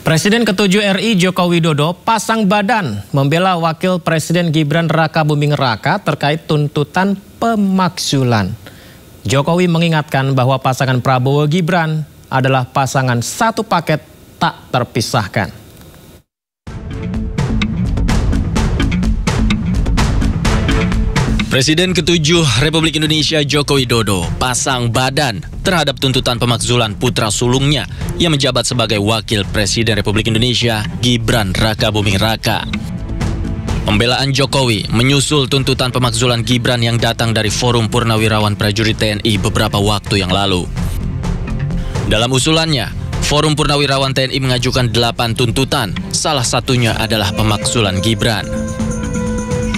Presiden ke-7 RI Joko Widodo pasang badan membela Wakil Presiden Gibran Rakabuming Raka terkait tuntutan pemakzulan. Jokowi mengingatkan bahwa pasangan Prabowo Gibran adalah pasangan satu paket tak terpisahkan. Presiden ke-7 Republik Indonesia Joko Widodo pasang badan terhadap tuntutan pemakzulan putra sulungnya yang menjabat sebagai Wakil Presiden Republik Indonesia Gibran Rakabuming Raka. Pembelaan Jokowi menyusul tuntutan pemakzulan Gibran yang datang dari Forum Purnawirawan Prajurit TNI beberapa waktu yang lalu. Dalam usulannya, Forum Purnawirawan TNI mengajukan 8 tuntutan, salah satunya adalah pemakzulan Gibran.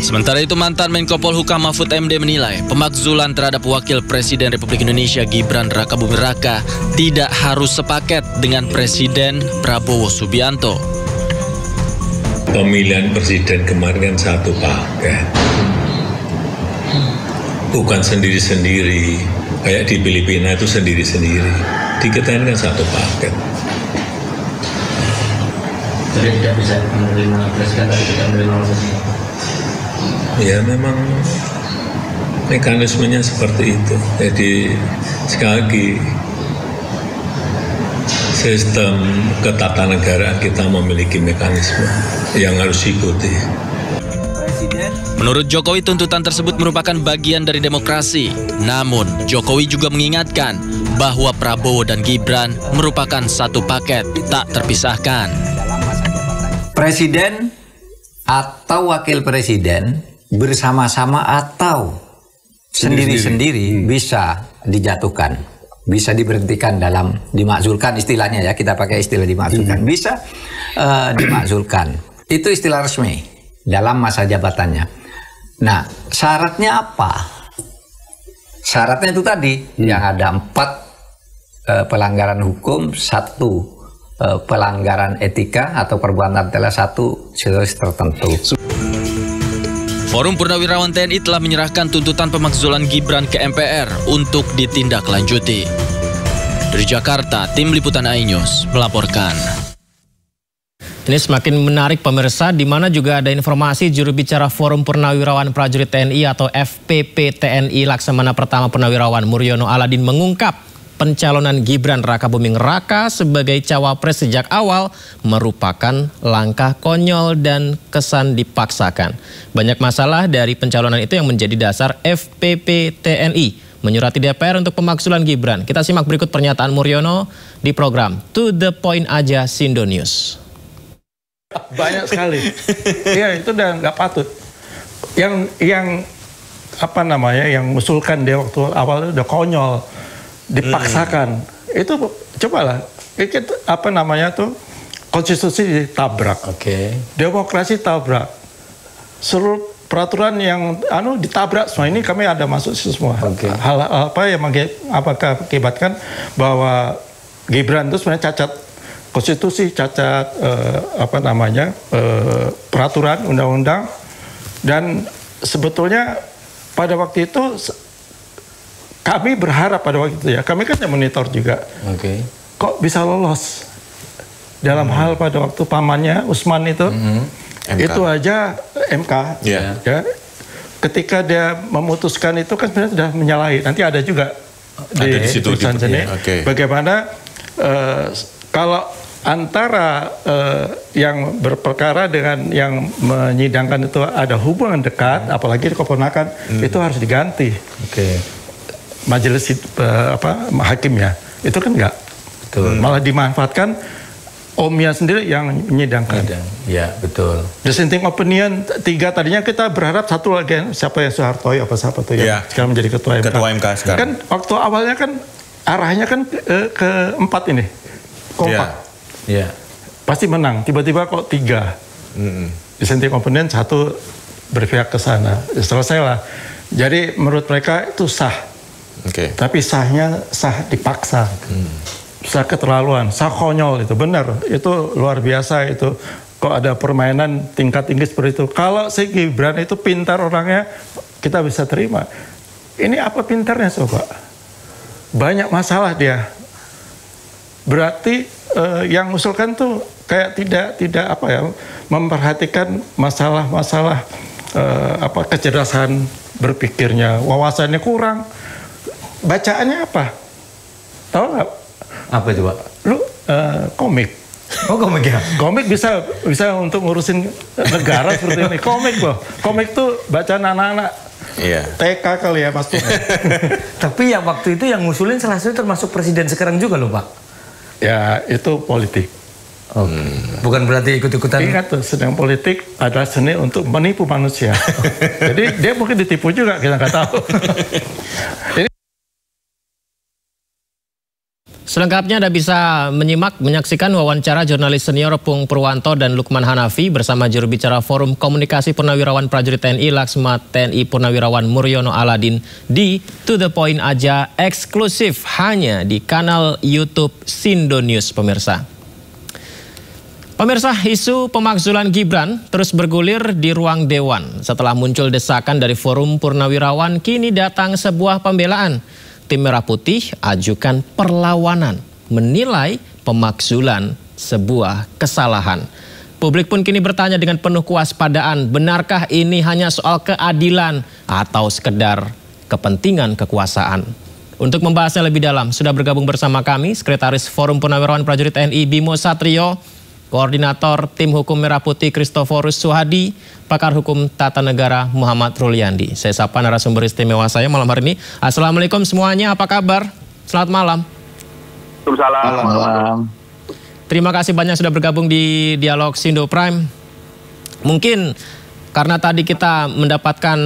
Sementara itu, mantan Menko Polhukam Mahfud MD menilai pemakzulan terhadap Wakil Presiden Republik Indonesia Gibran Rakabuming Raka tidak harus sepaket dengan Presiden Prabowo Subianto. Pemilihan presiden kemarin kan satu paket, bukan sendiri-sendiri, kayak di Filipina itu sendiri-sendiri. Di kita ini kan satu paket. Jadi tidak bisa menerima presiden dari tidak menerima presiden. Ya memang mekanismenya seperti itu. Jadi sekali lagi sistem ketatanegaraan kita memiliki mekanisme yang harus diikuti. Menurut Jokowi, tuntutan tersebut merupakan bagian dari demokrasi. Namun, Jokowi juga mengingatkan bahwa Prabowo dan Gibran merupakan satu paket tak terpisahkan. Presiden atau wakil presiden bersama-sama atau sendiri-sendiri bisa dijatuhkan, bisa diberhentikan dalam dimakzulkan, istilahnya ya, kita pakai istilah dimakzulkan, bisa dimakzulkan. Itu istilah resmi dalam masa jabatannya. Nah, syaratnya apa? Syaratnya itu tadi, yang ada 4 pelanggaran hukum, 1 pelanggaran etika atau perbuatan telah 1 situasi tertentu. Forum Purnawirawan TNI telah menyerahkan tuntutan pemakzulan Gibran ke MPR untuk ditindaklanjuti. Dari Jakarta, Tim Liputan iNews melaporkan. Ini semakin menarik pemirsa, di mana juga ada informasi juru bicara Forum Purnawirawan Prajurit TNI atau FPP TNI Laksamana Pertama Purnawirawan Muryono Aladin mengungkap pencalonan Gibran Rakabuming Raka sebagai cawapres sejak awal merupakan langkah konyol dan kesan dipaksakan. Banyak masalah dari pencalonan itu yang menjadi dasar FPP TNI menyurati DPR untuk pemakzulan Gibran. Kita simak berikut pernyataan Muryono di program To The Point Aja Sindo News. Banyak sekali. Ya, itu udah nggak patut. Yang apa namanya, yang mengusulkan dia waktu awal udah konyol, dipaksakan. Itu cobalah, itu apa namanya tuh, konstitusi ditabrak. Demokrasi tabrak. Seluruh peraturan yang ditabrak semua. Ini kami ada masuk semua. Hal apa yang mengakibatkan bahwa Gibran itu sebenarnya cacat konstitusi, cacat peraturan undang-undang, dan sebetulnya pada waktu itu kami berharap pada waktu itu ya, kami kan yang monitor juga. Kok bisa lolos dalam hal pada waktu pamannya Usman itu, itu aja MK. Ya, ketika dia memutuskan itu kan sebenarnya sudah menyalahi. Nanti ada juga di situ sini. Bagaimana kalau antara yang berperkara dengan yang menyidangkan itu ada hubungan dekat, apalagi keponakan, itu harus diganti. Majelis hakimnya itu kan enggak, malah dimanfaatkan omnya sendiri yang menyidangkan. Ya, betul. Dissenting opinion 3, tadinya kita berharap 1 lagi, siapa yang Soehartoyo apa siapa tuh yang sekarang menjadi ketua MK sekarang. Kan waktu awalnya kan arahnya kan ke 4 ini kompak. Pasti menang, tiba-tiba kok 3. Dissenting opinion 1 berpihak ke sana, selesailah. Jadi menurut mereka itu sah. Tapi sahnya sah dipaksa, sah keterlaluan, sah konyol, itu benar, itu luar biasa itu. Kok ada permainan tingkat tinggi seperti itu. Kalau si Gibran itu pintar orangnya, kita bisa terima. Ini apa pintarnya coba? Banyak masalah dia. Berarti yang usulkan tuh kayak tidak apa ya, memperhatikan masalah-masalah kecerdasan berpikirnya, wawasannya kurang. Bacaannya apa? Tahu nggak? Apa itu, Pak? Lu komik. Oh, komik ya? Komik bisa untuk ngurusin negara seperti ini. Komik loh. Komik tuh bacaan anak-anak. Iya. TK kali ya pasti. Tapi yang waktu itu yang ngusulin salah satu termasuk presiden sekarang juga loh, Pak. Ya itu politik. Bukan berarti ikut-ikutan. Ingat tuh, sedang politik adalah seni untuk menipu manusia. Jadi dia mungkin ditipu juga, kita nggak tahu. Selengkapnya Anda bisa menyaksikan wawancara jurnalis senior Pung Purwanto dan Lukman Hanafi bersama juru bicara Forum Komunikasi Purnawirawan Prajurit TNI Laksma TNI Purnawirawan Muryono Aladin di To The Point aja, eksklusif hanya di kanal YouTube Sindo News, pemirsa. Pemirsa, isu pemakzulan Gibran terus bergulir di ruang Dewan. Setelah muncul desakan dari Forum Purnawirawan, kini datang sebuah pembelaan. Tim Merah Putih ajukan perlawanan, menilai pemakzulan sebuah kesalahan. Publik pun kini bertanya dengan penuh kewaspadaan, benarkah ini hanya soal keadilan atau sekedar kepentingan kekuasaan? Untuk membahasnya lebih dalam, sudah bergabung bersama kami Sekretaris Forum Purnawirawan Prajurit TNI Bimo Satrio, Koordinator Tim Hukum Merah Putih Kristoforus Suhadi, Pakar Hukum Tata Negara Muhammad Ruliandi. Saya sapa narasumber istimewa saya malam hari ini. Assalamualaikum semuanya, apa kabar? Selamat malam. Waalaikumsalam. Malam. Terima kasih banyak sudah bergabung di Dialog Sindo Prime. Mungkin karena tadi kita mendapatkan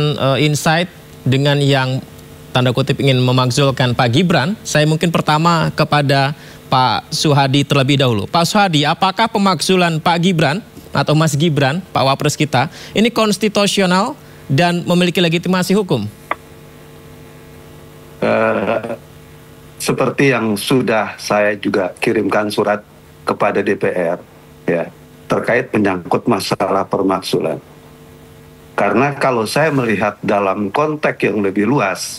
insight dengan yang tanda kutip ingin memakzulkan Pak Gibran, saya mungkin pertama kepada Pak Suhadi terlebih dahulu. Pak Suhadi, apakah pemakzulan Pak Gibran atau Mas Gibran, Pak Wapres kita, ini konstitusional dan memiliki legitimasi hukum? Seperti yang sudah saya juga kirimkan surat kepada DPR, ya, terkait menyangkut masalah pemakzulan. Karena kalau saya melihat dalam konteks yang lebih luas,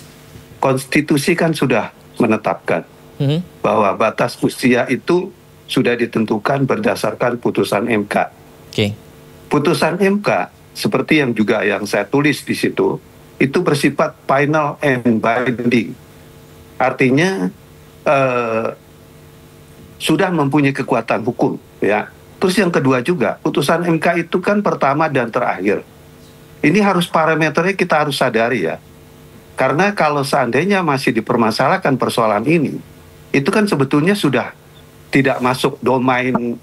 konstitusi kan sudah menetapkan bahwa batas usia itu sudah ditentukan berdasarkan putusan MK. Putusan MK seperti yang juga yang saya tulis di situ itu bersifat final and binding. Artinya sudah mempunyai kekuatan hukum, ya. Terus yang kedua juga putusan MK itu kan pertama dan terakhir. Ini harus parameternya kita harus sadari, ya. Karena kalau seandainya masih dipermasalahkan persoalan ini, itu kan sebetulnya sudah tidak masuk domain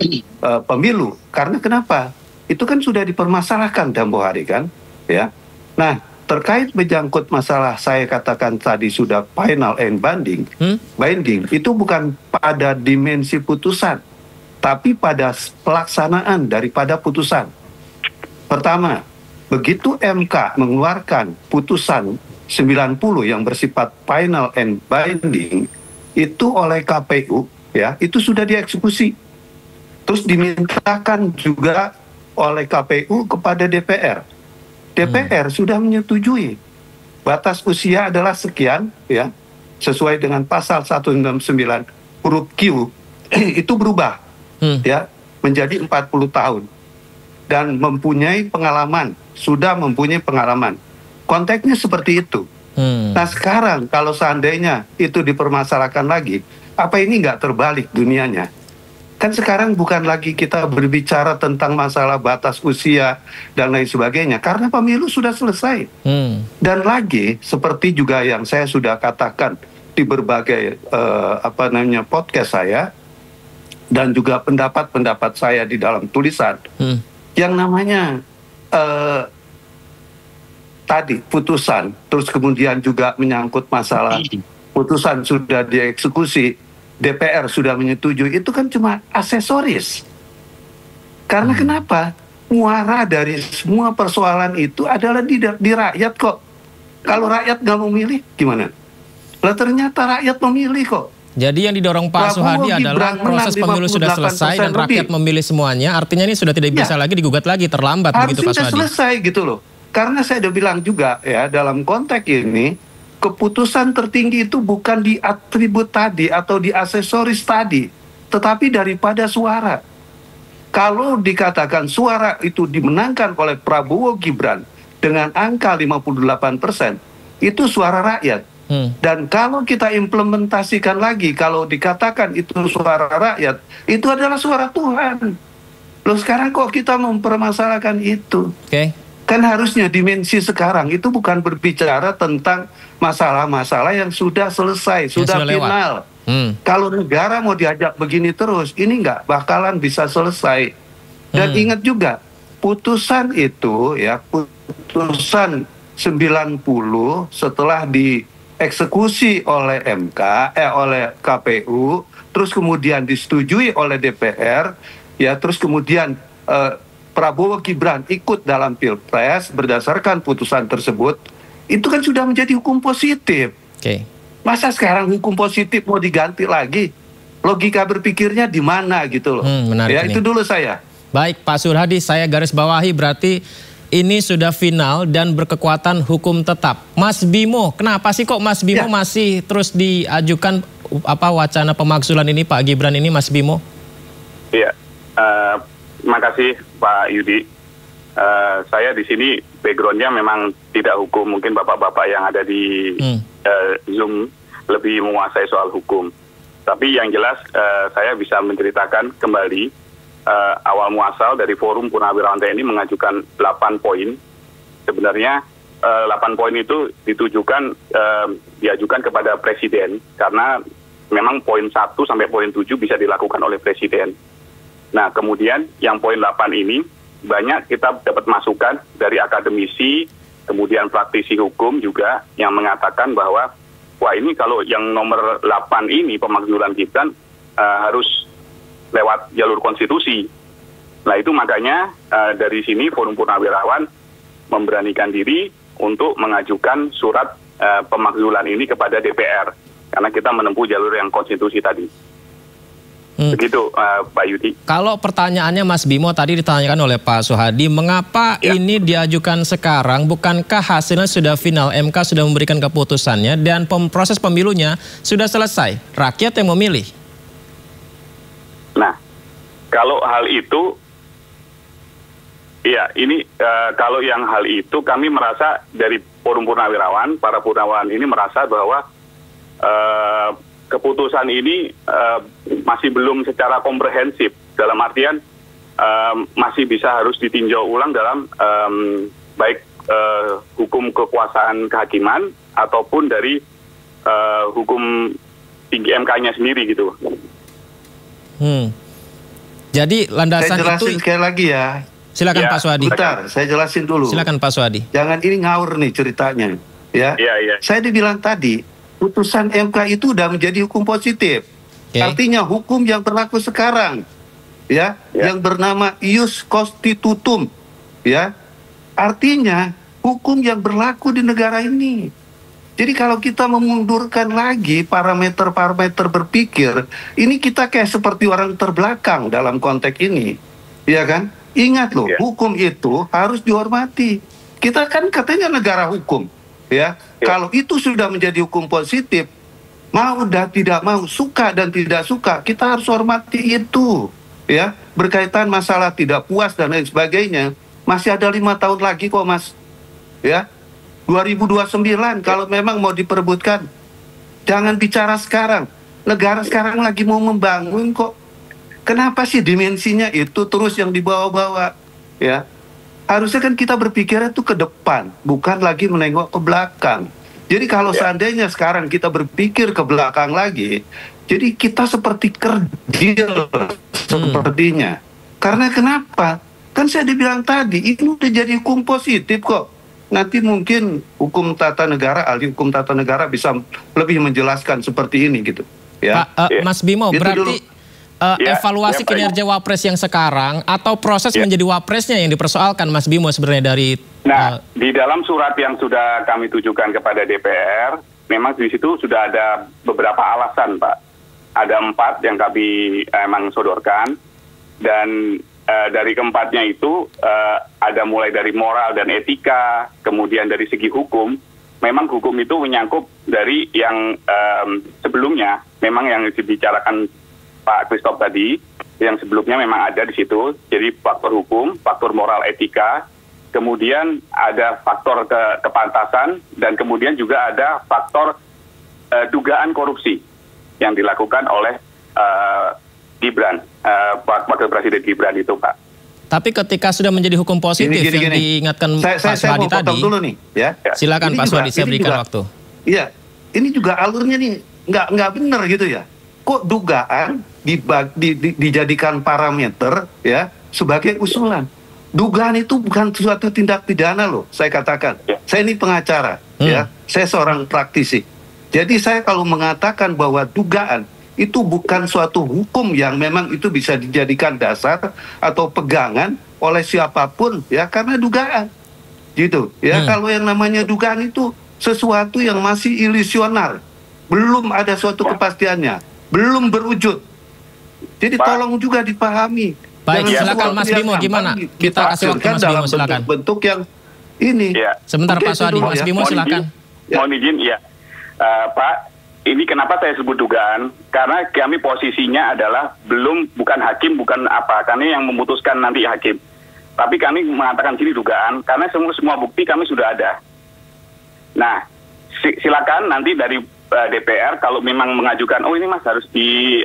pemilu. Karena kenapa? Itu kan sudah dipermasalahkan tempo hari kan, ya. Nah, terkait menyangkut masalah saya katakan tadi sudah final and binding, itu bukan pada dimensi putusan, tapi pada pelaksanaan daripada putusan. Pertama, begitu MK mengeluarkan putusan 90 yang bersifat final and binding, itu oleh KPU, ya, itu sudah dieksekusi. Terus dimintakan juga oleh KPU kepada DPR. DPR sudah menyetujui batas usia adalah sekian, ya, sesuai dengan pasal 169 huruf Q, itu berubah, ya, menjadi 40 tahun dan mempunyai pengalaman, sudah mempunyai pengalaman. Konteksnya seperti itu. Nah sekarang kalau seandainya itu dipermasalahkan lagi, apa ini nggak terbalik dunianya? Kan sekarang bukan lagi kita berbicara tentang masalah batas usia dan lain sebagainya, karena pemilu sudah selesai. Dan lagi seperti juga yang saya sudah katakan di berbagai podcast saya dan juga pendapat-pendapat saya di dalam tulisan, yang namanya tadi putusan, terus kemudian juga menyangkut masalah putusan sudah dieksekusi, DPR sudah menyetujui, itu kan cuma aksesoris. Karena kenapa? Muara dari semua persoalan itu adalah di rakyat kok. Kalau rakyat nggak memilih, gimana? Lah ternyata rakyat memilih kok. Jadi yang didorong Pak Suhadi adalah proses pemilu sudah selesai dan rakyat memilih semuanya, artinya ini sudah tidak bisa lagi digugat lagi, terlambat begitu Pak Suhadi. Harusnya selesai gitu loh. Karena saya udah bilang juga, ya, dalam konteks ini, keputusan tertinggi itu bukan di atribut tadi atau di aksesoris tadi, tetapi daripada suara. Kalau dikatakan suara itu dimenangkan oleh Prabowo Gibran dengan angka 58%, itu suara rakyat. Dan kalau kita implementasikan lagi, kalau dikatakan itu suara rakyat, itu adalah suara Tuhan. Loh, sekarang kok kita mempermasalahkan itu? Kan harusnya dimensi sekarang itu bukan berbicara tentang masalah-masalah yang sudah selesai, sudah final. Kalau negara mau diajak begini terus, ini nggak bakalan bisa selesai. Dan ingat juga, putusan itu ya, putusan 90 setelah dieksekusi oleh oleh KPU, terus kemudian disetujui oleh DPR, ya, terus kemudian Prabowo Gibran ikut dalam Pilpres berdasarkan putusan tersebut, itu kan sudah menjadi hukum positif. Masa sekarang hukum positif mau diganti lagi? Logika berpikirnya di mana gitu loh. Ya, itu dulu saya. Baik, Pak Surhadi, saya garis bawahi berarti ini sudah final dan berkekuatan hukum tetap. Mas Bimo, kenapa sih kok Mas Bimo masih terus diajukan wacana pemakzulan ini, Pak Gibran ini, Mas Bimo? Iya, terima kasih Pak Yudi. Saya di sini backgroundnya memang tidak hukum, mungkin bapak-bapak yang ada di Zoom lebih menguasai soal hukum. Tapi yang jelas saya bisa menceritakan kembali awal muasal dari Forum Purnawirawan TNI mengajukan 8 poin. Sebenarnya 8 poin itu diajukan kepada Presiden karena memang poin 1 sampai poin 7 bisa dilakukan oleh Presiden. Nah, kemudian yang poin 8 ini banyak kita dapat masukan dari akademisi, kemudian praktisi hukum juga yang mengatakan bahwa wah, ini kalau yang nomor 8 ini pemakzulan Gibran harus lewat jalur konstitusi. Nah, itu makanya dari sini Forum Purnawirawan memberanikan diri untuk mengajukan surat pemakzulan ini kepada DPR karena kita menempuh jalur yang konstitusi tadi. Begitu Pak Yudi. Kalau pertanyaannya Mas Bimo tadi ditanyakan oleh Pak Suhadi, mengapa ini diajukan sekarang? Bukankah hasilnya sudah final, MK sudah memberikan keputusannya dan proses pemilunya sudah selesai, rakyat yang memilih? Nah, kalau hal itu, iya ini kalau yang hal itu kami merasa dari Forum Purnawirawan, para purnawirawan ini merasa bahwa keputusan ini masih belum secara komprehensif, dalam artian masih bisa harus ditinjau ulang dalam baik hukum kekuasaan kehakiman ataupun dari hukum tinggi MK-nya sendiri gitu. Jadi landasan saya jelasin itu sekali lagi ya. Silakan Pak Suhadi. Bentar, saya jelasin dulu. Silakan Pak Suhadi. Jangan ini ngawur nih ceritanya, ya. Saya dibilang tadi, putusan MK itu udah menjadi hukum positif. Artinya hukum yang berlaku sekarang, ya, yang bernama ius constitutum, ya. Artinya hukum yang berlaku di negara ini. Jadi kalau kita memundurkan lagi parameter-parameter berpikir, ini kita kayak seperti orang terbelakang dalam konteks ini, ya kan? Ingat loh, hukum itu harus dihormati. Kita kan katanya negara hukum, ya. Kalau itu sudah menjadi hukum positif, mau dan tidak mau, suka dan tidak suka, kita harus hormati itu, ya. Berkaitan masalah tidak puas dan lain sebagainya, masih ada 5 tahun lagi kok, Mas, ya. 2029 kalau memang mau diperebutkan, jangan bicara sekarang. Negara sekarang lagi mau membangun kok. Kenapa sih dimensinya itu terus yang dibawa-bawa, ya? Harusnya kan kita berpikirnya itu ke depan, bukan lagi menengok ke belakang. Jadi kalau seandainya sekarang kita berpikir ke belakang lagi, jadi kita seperti kerdil sepertinya. Karena kenapa? Kan saya dibilang tadi, ini udah jadi hukum positif kok. Nanti mungkin hukum tata negara, ahli hukum tata negara bisa lebih menjelaskan seperti ini gitu. Ya. Pak, Mas Bimo, itu berarti evaluasi kinerja Wapres yang sekarang atau proses menjadi Wapresnya yang dipersoalkan, Mas Bimo, sebenarnya dari... Nah, di dalam surat yang sudah kami tujukan kepada DPR, memang di situ sudah ada beberapa alasan, Pak. Ada 4 yang kami emang sodorkan, dan dari keempatnya itu ada mulai dari moral dan etika, kemudian dari segi hukum, memang hukum itu menyangkut dari yang sebelumnya, memang yang dibicarakan Pak Christoph tadi, yang sebelumnya memang ada di situ. Jadi faktor hukum, faktor moral etika, kemudian ada faktor kepantasan, dan kemudian juga ada faktor dugaan korupsi yang dilakukan oleh Gibran, Wakil Presiden Gibran itu, Pak. Tapi ketika sudah menjadi hukum positif yang diingatkan Pak Suhadi tadi, dulu nih, ya. Silakan Pak Suhadi, saya berikan waktu. Iya, ini juga alurnya nih nggak benar gitu ya. Kok dugaan dijadikan parameter ya sebagai usulan? Dugaan itu bukan suatu tindak pidana loh, saya katakan. Saya ini pengacara, ya. Saya seorang praktisi. Jadi saya kalau mengatakan bahwa dugaan itu bukan suatu hukum yang memang itu bisa dijadikan dasar atau pegangan oleh siapapun ya, karena dugaan gitu ya. Kalau yang namanya dugaan itu sesuatu yang masih ilusionar, belum ada suatu kepastiannya, belum berwujud. Jadi tolong juga dipahami. Baik, silakan Mas Bimo, gimana? Kita kasih waktu Mas Bimo, silakan. Bentuk yang ini. Ya. Sebentar Pak Suhadi, Mas Bimo silakan. Mohon izin, ya. Pak, ini kenapa saya sebut dugaan? Karena kami posisinya adalah bukan hakim, bukan apa. Karena yang memutuskan nanti hakim. Tapi kami mengatakan sini dugaan, karena semua bukti kami sudah ada. Nah, silakan nanti dari DPR kalau memang mengajukan, oh ini Mas harus di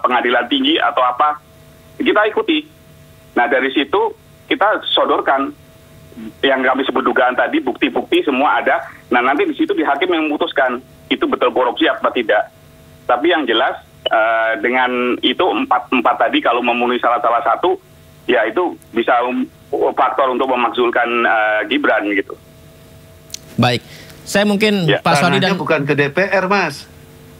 pengadilan tinggi atau apa, kita ikuti. Nah dari situ kita sodorkan yang kami sebut dugaan tadi, bukti-bukti semua ada. Nah nanti di situ di hakim yang memutuskan itu betul korupsi apa tidak. Tapi yang jelas dengan itu empat tadi kalau memenuhi salah satu, ya itu bisa faktor untuk memakzulkan Gibran gitu. Baik, saya mungkin Pak Suhadi dan bukan ke DPR Mas,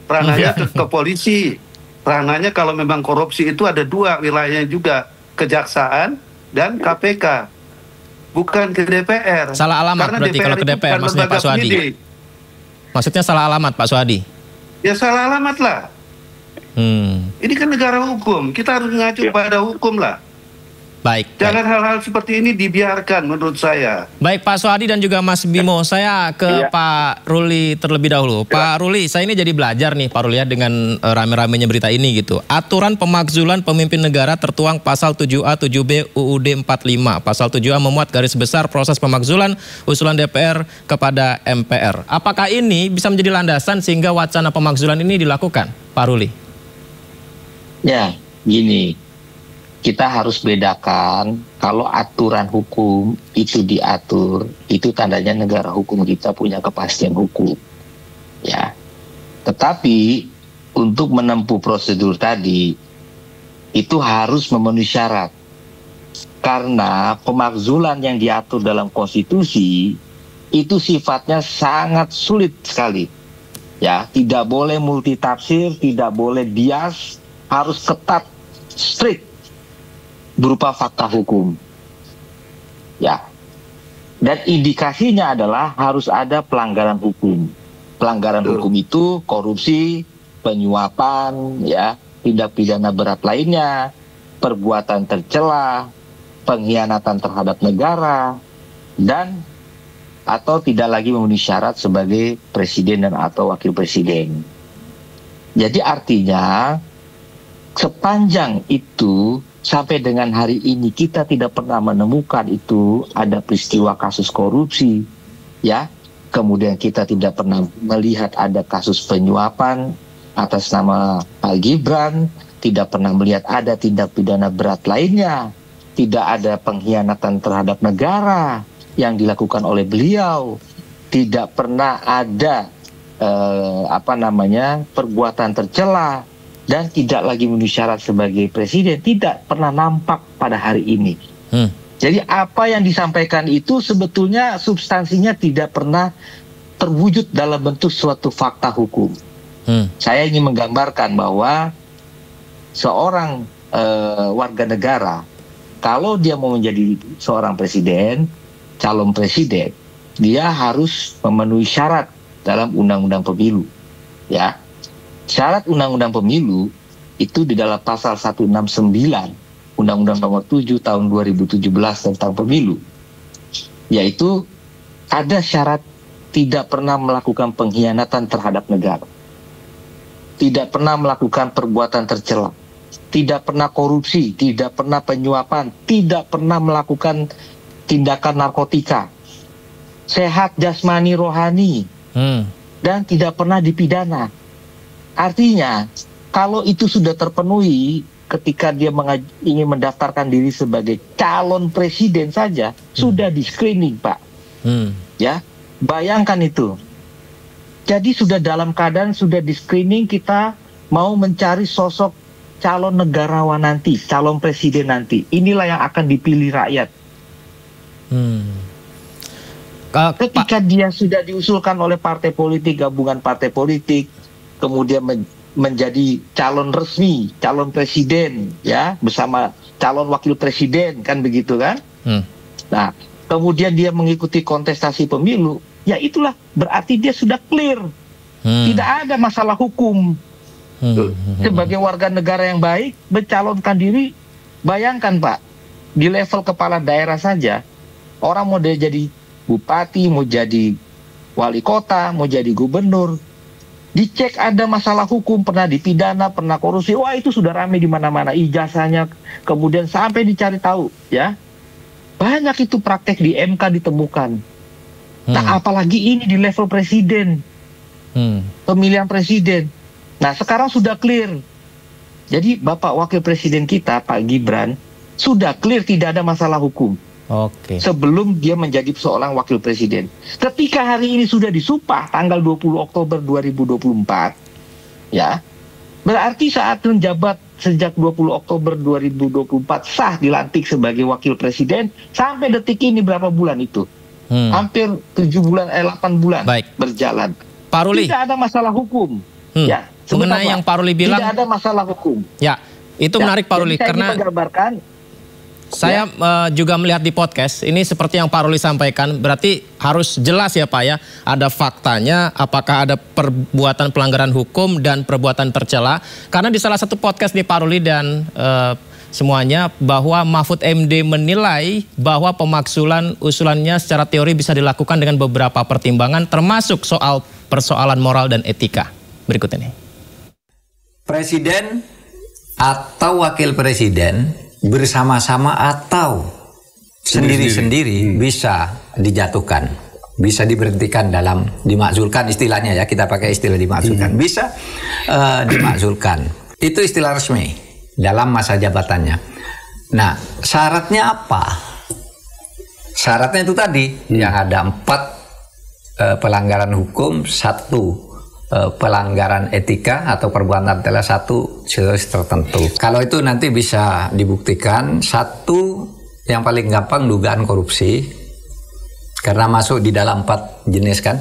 ranahnya ke polisi. Ranahnya kalau memang korupsi itu ada dua wilayahnya juga, Kejaksaan dan KPK. Bukan ke DPR. Salah alamat karena berarti DPR kalau ke DPR maksudnya Pak Suhadi. Maksudnya salah alamat Pak Suhadi. Ya salah alamat lah. Ini kan negara hukum, kita harus mengacu pada hukum lah. Baik. Jangan hal-hal seperti ini dibiarkan menurut saya. Baik Pak Suhadi dan juga Mas Bimo, saya ke Pak Ruli terlebih dahulu. Pak Ruli, saya ini jadi belajar nih Pak Ruli ya dengan rame-ramenya berita ini gitu. Aturan pemakzulan pemimpin negara tertuang pasal 7A 7B UUD 45. Pasal 7A memuat garis besar proses pemakzulan usulan DPR kepada MPR. Apakah ini bisa menjadi landasan sehingga wacana pemakzulan ini dilakukan, Pak Ruli? Ya, gini. Kita harus bedakan kalau aturan hukum itu diatur, itu tandanya negara hukum kita punya kepastian hukum. Ya. Tetapi untuk menempuh prosedur tadi itu harus memenuhi syarat. Karena pemakzulan yang diatur dalam konstitusi itu sifatnya sangat sulit sekali. Ya, tidak boleh multitafsir, tidak boleh bias, harus ketat, strict berupa fakta hukum. Ya. Dan indikasinya adalah harus ada pelanggaran hukum. Pelanggaran hukum itu korupsi, penyuapan, ya, tindak pidana berat lainnya, perbuatan tercela, pengkhianatan terhadap negara, dan atau tidak lagi memenuhi syarat sebagai presiden dan atau wakil presiden. Jadi artinya sepanjang itu sampai dengan hari ini kita tidak pernah menemukan itu ada peristiwa kasus korupsi, ya. Kemudian kita tidak pernah melihat ada kasus penyuapan atas nama Pak Gibran, tidak pernah melihat ada tindak pidana berat lainnya, tidak ada pengkhianatan terhadap negara yang dilakukan oleh beliau, tidak pernah ada perbuatan tercela, dan tidak lagi memenuhi syarat sebagai presiden, tidak pernah nampak pada hari ini. Jadi apa yang disampaikan itu sebetulnya substansinya tidak pernah terwujud dalam bentuk suatu fakta hukum. Saya ingin menggambarkan bahwa seorang warga negara, kalau dia mau menjadi seorang presiden, calon presiden, dia harus memenuhi syarat dalam undang-undang pemilu. Ya. Syarat undang-undang pemilu itu di dalam pasal 169 Undang-Undang Nomor 7 Tahun 2017 tentang pemilu, yaitu ada syarat tidak pernah melakukan pengkhianatan terhadap negara. tidak pernah melakukan perbuatan tercela, tidak pernah korupsi, tidak pernah penyuapan, tidak pernah melakukan tindakan narkotika, sehat jasmani rohani, dan tidak pernah dipidana. Artinya, kalau itu sudah terpenuhi ketika dia ingin mendaftarkan diri sebagai calon presiden saja, sudah di screening, Pak. Ya, bayangkan itu. Jadi sudah dalam keadaan sudah di screening, kita mau mencari sosok calon negarawan nanti, calon presiden nanti. Inilah yang akan dipilih rakyat. Ketika dia sudah diusulkan oleh partai politik, gabungan partai politik, kemudian menjadi calon resmi, calon presiden, ya, bersama calon wakil presiden, kan begitu kan? Nah, kemudian dia mengikuti kontestasi pemilu, ya itulah berarti dia sudah clear, tidak ada masalah hukum. Sebagai warga negara yang baik, mencalonkan diri, bayangkan Pak, di level kepala daerah saja, orang mau dia jadi bupati, mau jadi wali kota, mau jadi gubernur, dicek ada masalah hukum, pernah dipidana, pernah korupsi, wah itu sudah ramai di mana-mana, ijazahnya, kemudian sampai dicari tahu, ya. Banyak itu praktek di MK ditemukan. Nah, apalagi ini di level presiden, pemilihan presiden. Nah, sekarang sudah clear. Jadi Bapak Wakil Presiden kita, Pak Gibran, sudah clear tidak ada masalah hukum. Sebelum dia menjadi seorang wakil presiden. Ketika hari ini sudah disumpah tanggal 20 Oktober 2024, ya, berarti saat menjabat sejak 20 Oktober 2024 sah dilantik sebagai wakil presiden, sampai detik ini berapa bulan itu? Hampir 8 bulan berjalan. Pak Ruli, tidak ada masalah hukum. Ya, mengenai yang Pak Ruli bilang, tidak ada masalah hukum. Ya, itu menarik Pak Ruli, karena saya juga melihat di podcast, ini seperti yang Pak Ruli sampaikan, berarti harus jelas ya Pak ya, ada faktanya, apakah ada perbuatan pelanggaran hukum dan perbuatan tercela. Karena di salah satu podcast nih Pak Ruli dan semuanya, bahwa Mahfud MD menilai bahwa pemakzulan usulannya secara teori bisa dilakukan dengan beberapa pertimbangan, termasuk soal persoalan moral dan etika. Berikut ini. Presiden atau wakil presiden bersama-sama atau sendiri-sendiri bisa dijatuhkan, bisa diberhentikan, dalam dimakzulkan istilahnya ya, kita pakai istilah dimakzulkan, bisa dimakzulkan. Itu istilah resmi dalam masa jabatannya. Nah, syaratnya apa? Syaratnya itu tadi, yang ada 4 pelanggaran hukum, 1 pelanggaran etika atau perbuatan tercela, 1 jenis tertentu. Kalau itu nanti bisa dibuktikan, 1 yang paling gampang dugaan korupsi, karena masuk di dalam 4 jenis kan,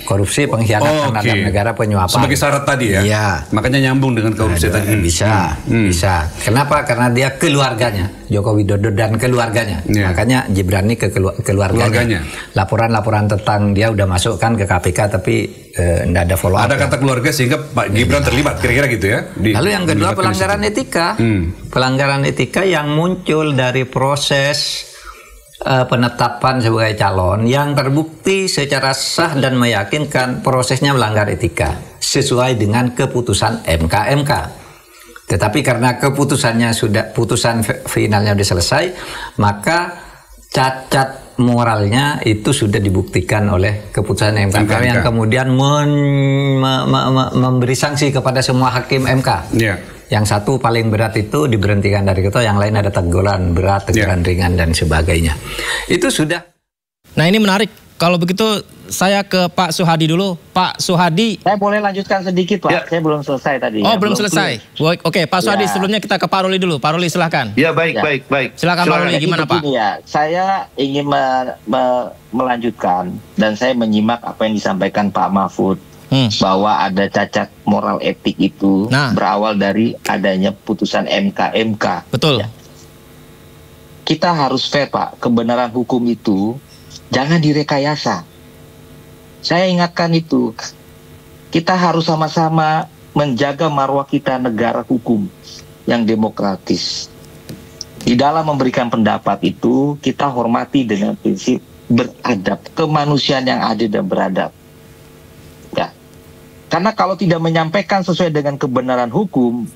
korupsi, pengkhianatan terhadap negara, penyuapan. Sebagai syarat tadi ya? Iya. Makanya nyambung dengan korupsi tadi. Bisa, bisa. Kenapa? Karena dia keluarganya, Joko Widodo dan keluarganya. Makanya Gibran ini keluarganya. Laporan-laporan tentang dia udah masuk kan ke KPK, tapi enggak ada follow up. Ada kata keluarga sehingga Pak Gibran terlibat, kira-kira gitu ya? Lalu yang kedua pelanggaran etika. Pelanggaran etika yang muncul dari proses penetapan sebagai calon yang terbukti secara sah dan meyakinkan prosesnya melanggar etika sesuai dengan keputusan MK. Tetapi karena keputusannya sudah, putusan finalnya sudah selesai, maka cacat moralnya itu sudah dibuktikan oleh keputusan MK. Yang kemudian memberi sanksi kepada semua hakim MK. Yang 1 paling berat itu diberhentikan dari ketua, yang lain ada teguran berat, teguran ringan dan sebagainya. Itu sudah. Nah, ini menarik. Kalau begitu saya ke Pak Suhadi dulu. Pak Suhadi. Saya boleh lanjutkan sedikit Pak, saya belum selesai tadi. Oh, belum selesai. Oke, Pak Suhadi, sebelumnya kita ke Pak Ruli dulu. Pak Ruli silahkan. Ya, baik. Silakan Pak Ruli, gimana Pak? Ya, saya ingin melanjutkan, dan saya menyimak apa yang disampaikan Pak Mahfud. Bahwa ada cacat moral etik itu berawal dari adanya putusan MK. Betul. Ya. Kita harus fair Pak, kebenaran hukum itu jangan direkayasa. Saya ingatkan itu, kita harus sama-sama menjaga marwah kita negara hukum yang demokratis. Di dalam memberikan pendapat itu, kita hormati dengan prinsip beradab, kemanusiaan yang adil dan beradab. Ya. Karena kalau tidak menyampaikan sesuai dengan kebenaran hukum,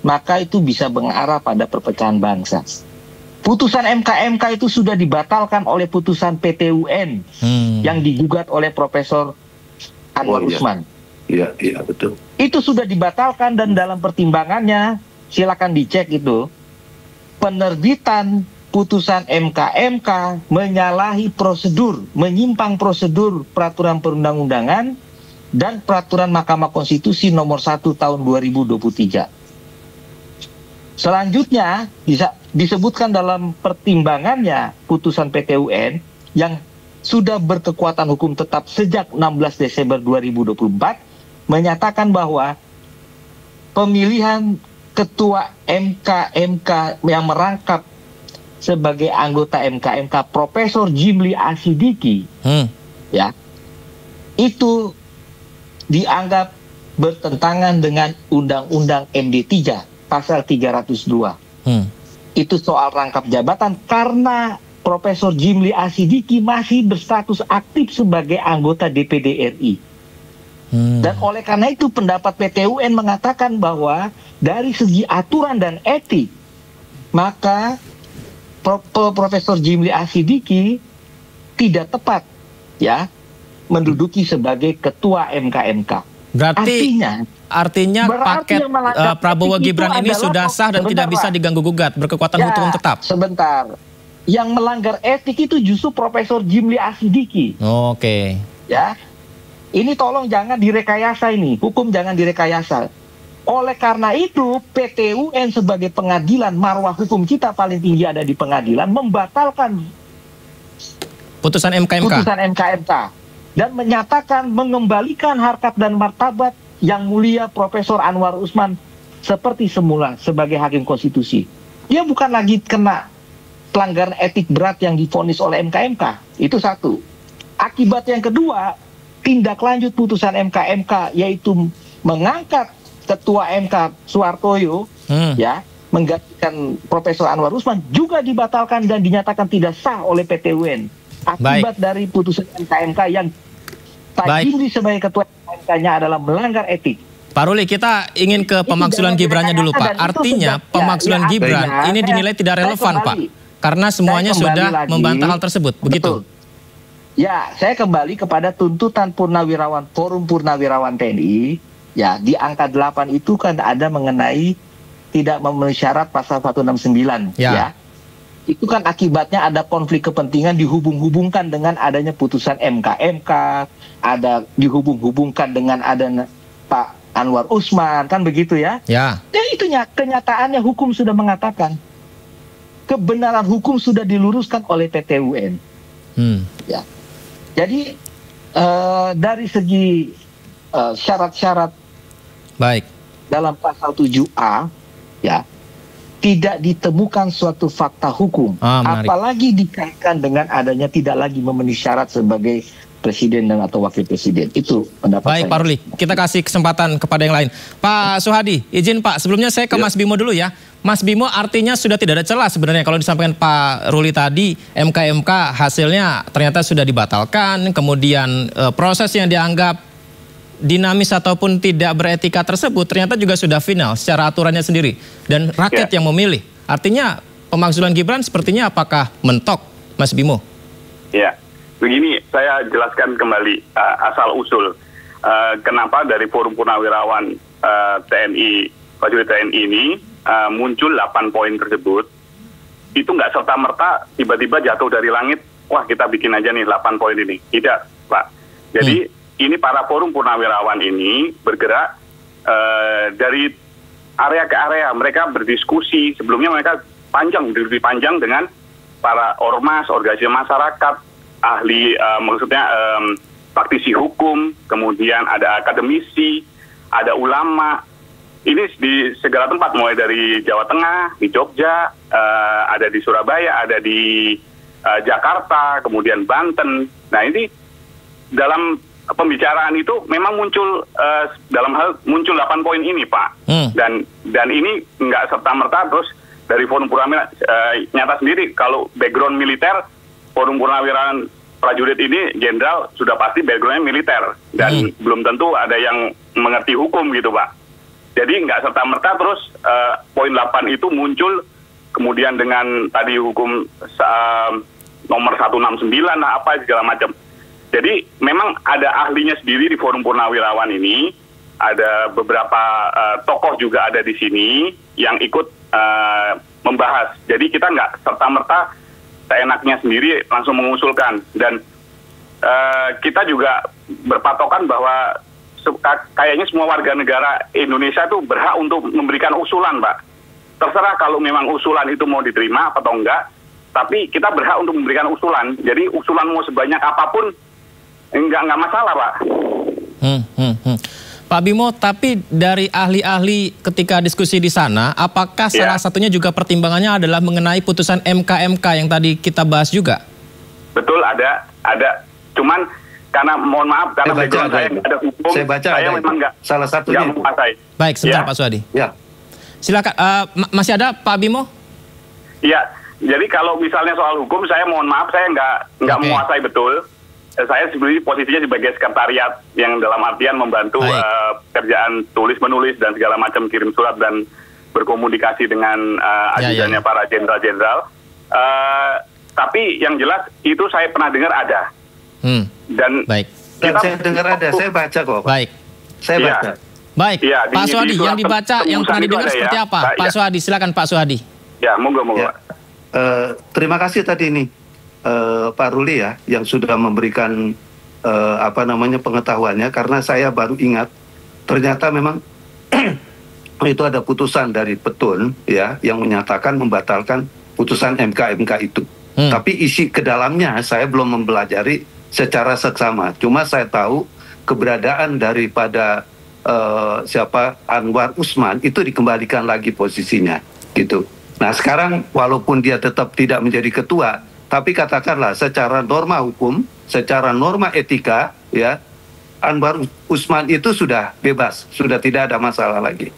maka itu bisa mengarah pada perpecahan bangsa. Putusan MK itu sudah dibatalkan oleh putusan PT UN yang digugat oleh Profesor Anwar Usman. Iya, betul. Itu sudah dibatalkan dan dalam pertimbangannya, silakan dicek itu, penerbitan putusan MK menyalahi prosedur, menyimpang prosedur peraturan perundang-undangan dan peraturan Mahkamah Konstitusi nomor 1 tahun 2023. Selanjutnya disebutkan dalam pertimbangannya putusan PT UN yang sudah berkekuatan hukum tetap sejak 16 Desember 2024 menyatakan bahwa pemilihan ketua MK yang merangkap sebagai anggota MK Profesor Jimli Asidiki ya itu dianggap bertentangan dengan Undang-Undang MD 3 pasal 302. Itu soal rangkap jabatan karena Profesor Jimli Asidiki masih berstatus aktif sebagai anggota DPD RI. Dan oleh karena itu pendapat PT UN mengatakan bahwa dari segi aturan dan etik, maka Profesor Jimli Asidiki tidak tepat ya menduduki sebagai ketua MK. Artinya paket Prabowo Gibran ini sudah sah dan tidak bisa diganggu-gugat, berkekuatan hukum tetap. Sebentar. Yang melanggar etik itu justru Profesor Jimli Asidiki. Oke. Ya. Ini tolong jangan direkayasa ini. Hukum jangan direkayasa. Oleh karena itu, PT UN sebagai pengadilan marwah hukum kita paling tinggi ada di pengadilan membatalkan putusan MK. Dan menyatakan mengembalikan harkat dan martabat yang mulia Profesor Anwar Usman seperti semula sebagai hakim konstitusi. Dia bukan lagi kena pelanggaran etik berat yang divonis oleh MK. Itu satu. Akibat yang kedua, tindak lanjut putusan MK yaitu mengangkat Ketua MK Suhartoyo ya menggantikan Profesor Anwar Usman juga dibatalkan dan dinyatakan tidak sah oleh PT UN. Akibat dari putusan MK yang Pak Jimli sebagai ketua MK-nya adalah melanggar etik. Pak Ruli, kita ingin ke pemakzulan Gibrannya dulu, Pak. Artinya pemakzulan Gibran ini dinilai tidak relevan, Pak. Karena semuanya sudah membantah hal tersebut, begitu? Ya, saya kembali kepada tuntutan Purnawirawan, Forum Purnawirawan TNI. Ya, di angka 8 itu kan ada mengenai tidak memenuhi syarat pasal 169. Ya. Itu kan akibatnya ada konflik kepentingan dihubung-hubungkan dengan adanya putusan MK, ada dihubung-hubungkan dengan adanya Pak Anwar Usman, kan begitu ya? Ya. Dan itu kenyataannya hukum sudah mengatakan. Kebenaran hukum sudah diluruskan oleh PT UN. Ya. Jadi dari segi syarat-syarat dalam pasal 7A ya tidak ditemukan suatu fakta hukum, apalagi dikaitkan dengan adanya tidak lagi memenuhi syarat sebagai presiden dan atau wakil presiden. Itu pendapat saya. Baik, Pak Ruli, kita kasih kesempatan kepada yang lain. Pak Suhadi, izin Pak, sebelumnya saya ke Mas Bimo dulu ya. Mas Bimo, artinya sudah tidak ada celah sebenarnya kalau disampaikan Pak Ruli tadi, MK hasilnya ternyata sudah dibatalkan, kemudian proses yang dianggap dinamis ataupun tidak beretika tersebut ternyata juga sudah final secara aturannya sendiri dan rakyat yang memilih. Artinya pemakzulan Gibran sepertinya apakah mentok, Mas Bimo? Ya, begini saya jelaskan kembali asal usul kenapa dari Forum Purnawirawan TNI, prajurit TNI ini muncul 8 poin tersebut. Itu nggak serta-merta tiba-tiba jatuh dari langit, wah kita bikin aja nih 8 poin ini. Tidak, Pak. Jadi ini para forum purnawirawan ini bergerak dari area ke area. Mereka berdiskusi. Sebelumnya mereka lebih panjang dengan para ormas, organisasi masyarakat, ahli, maksudnya praktisi hukum, kemudian ada akademisi, ada ulama. Ini di segala tempat, mulai dari Jawa Tengah, di Jogja, ada di Surabaya, ada di Jakarta, kemudian Banten. Nah ini dalam pembicaraan itu memang muncul muncul 8 poin ini, Pak. Dan ini nggak serta-merta terus dari Forum Purnawirawan nyata sendiri kalau background militer Forum Purnawirawan prajurit ini jenderal sudah pasti backgroundnya militer dan belum tentu ada yang mengerti hukum gitu Pak. Jadi nggak serta-merta terus poin 8 itu muncul kemudian dengan tadi hukum nomor 169 apa segala macam. Jadi memang ada ahlinya sendiri di Forum Purnawirawan ini, ada beberapa tokoh juga ada di sini yang ikut membahas. Jadi kita nggak serta-merta seenaknya sendiri langsung mengusulkan dan kita juga berpatokan bahwa kayaknya semua warga negara Indonesia itu berhak untuk memberikan usulan, Pak. Terserah kalau memang usulan itu mau diterima atau enggak, tapi kita berhak untuk memberikan usulan. Jadi usulan mau sebanyak apapun enggak masalah, Pak. Pak Bimo, tapi dari ahli-ahli ketika diskusi di sana, apakah salah satunya juga pertimbangannya adalah mengenai putusan MK yang tadi kita bahas juga? Betul, ada. Cuman karena mohon maaf karena background saya nggak ada hukum, saya memang nggak salah satunya nggak menguasai. Baik, sebentar Pak Suhadi. Ya. Silakan, masih ada Pak Bimo? Iya, jadi kalau misalnya soal hukum, saya mohon maaf saya nggak menguasai betul. Saya sebenarnya posisinya sebagai sekretariat yang dalam artian membantu pekerjaan tulis-menulis dan segala macam, kirim surat dan berkomunikasi dengan ajudannya para jenderal-jenderal. Tapi yang jelas itu saya pernah dengar ada. Dan saya dengar ada, saya baca kok. Baik. Saya baca. Baik, Pak Suhadi, yang dibaca, yang pernah didengar seperti apa? Pak Suhadi, silakan Pak Suhadi. Ya, monggo. Terima kasih tadi ini Pak Ruli ya, yang sudah memberikan pengetahuannya, karena saya baru ingat ternyata memang itu ada putusan dari Petun ya yang menyatakan membatalkan putusan MK itu. Tapi isi ke dalamnya saya belum mempelajari secara seksama. Cuma saya tahu keberadaan daripada Anwar Usman itu dikembalikan lagi posisinya gitu. Nah sekarang walaupun dia tetap tidak menjadi ketua, tapi katakanlah secara norma hukum, secara norma etika ya, Anwar Usman itu sudah bebas, sudah tidak ada masalah lagi.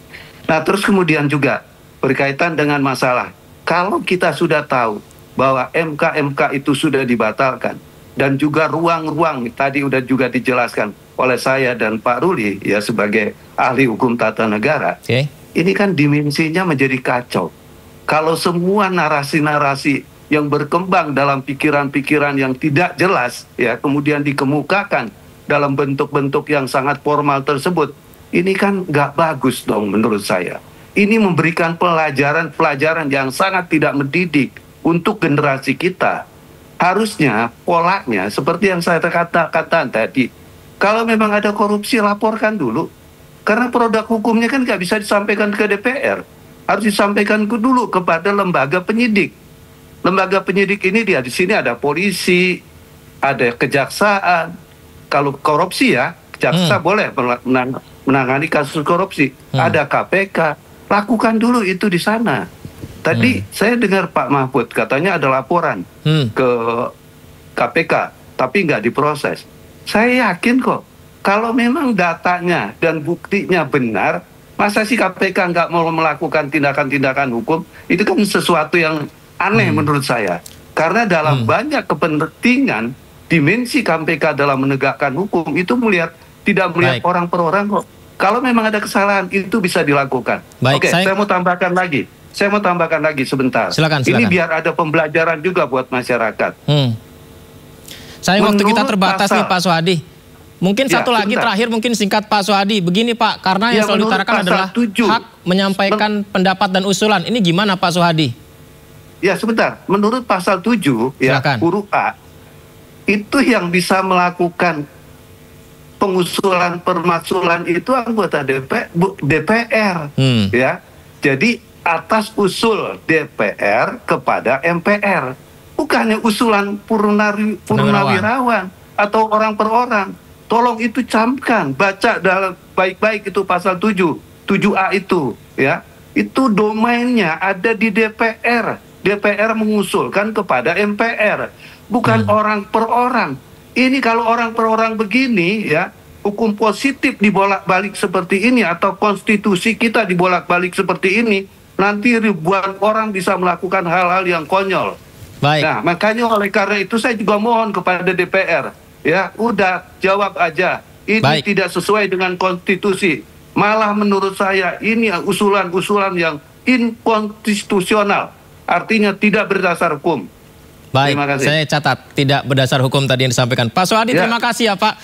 Nah terus kemudian juga berkaitan dengan masalah, kalau kita sudah tahu bahwa MK itu sudah dibatalkan, dan juga ruang-ruang tadi udah juga dijelaskan oleh saya dan Pak Ruli ya sebagai ahli hukum tata negara. Ini kan dimensinya menjadi kacau. Kalau semua narasi-narasi yang berkembang dalam pikiran-pikiran yang tidak jelas ya kemudian dikemukakan dalam bentuk-bentuk yang sangat formal tersebut, ini kan nggak bagus dong menurut saya. Ini memberikan pelajaran yang sangat tidak mendidik untuk generasi kita. Harusnya polanya seperti yang saya katakan tadi, kalau memang ada korupsi laporkan dulu, karena produk hukumnya kan nggak bisa disampaikan ke DPR, harus disampaikan dulu kepada lembaga penyidik. Lembaga penyidik ini di sini ada polisi, ada kejaksaan. Kalau korupsi ya jaksa boleh menangani kasus korupsi, ada KPK, lakukan dulu itu di sana. Tadi saya dengar Pak Mahfud katanya ada laporan ke KPK, tapi nggak diproses. Saya yakin kok, kalau memang datanya dan buktinya benar, masa sih KPK nggak mau melakukan tindakan-tindakan hukum? Itu kan sesuatu yang aneh menurut saya. Karena dalam banyak kepentingan, dimensi KPK dalam menegakkan hukum itu tidak melihat orang per orang kok. Kalau memang ada kesalahan, itu bisa dilakukan. Oke, saya mau tambahkan lagi. Sebentar. Silakan. Ini biar ada pembelajaran juga buat masyarakat. Sayang waktu kita terbatas nih Pak Suhadi. Mungkin satu lagi terakhir, mungkin singkat Pak Suhadi. Begini Pak, karena yang selalu diutarakan adalah hak menyampaikan pendapat dan usulan. Ini gimana Pak Suhadi? Ya sebentar, menurut pasal 7 ya, huruf A, itu yang bisa melakukan pengusulan permasalahan itu anggota DPR. Ya. Jadi atas usul DPR kepada MPR, bukannya usulan purnawirawan atau orang per orang. Tolong itu camkan, baca dalam baik-baik itu pasal 7A itu ya. Itu domainnya ada di DPR. DPR mengusulkan kepada MPR, bukan orang per orang. Ini kalau orang per orang begini ya, hukum positif dibolak-balik seperti ini atau konstitusi kita dibolak-balik seperti ini, nanti ribuan orang bisa melakukan hal-hal yang konyol. Baik. Nah, makanya oleh karena itu saya juga mohon kepada DPR, ya, udah jawab aja. Ini tidak sesuai dengan konstitusi. Malah menurut saya ini usulan-usulan yang inkonstitusional. Artinya tidak berdasar hukum. Baik, saya catat tidak berdasar hukum tadi yang disampaikan. Pak Soehadi, terima kasih ya Pak.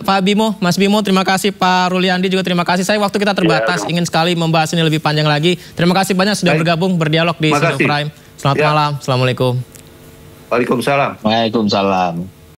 Pak Bimo, Mas Bimo, terima kasih. Pak Ruliandi juga terima kasih. Saya waktu kita terbatas, ingin sekali membahas ini lebih panjang lagi. Terima kasih banyak sudah bergabung, berdialog di Sido Prime. Selamat malam, Assalamualaikum. Waalaikumsalam. Waalaikumsalam.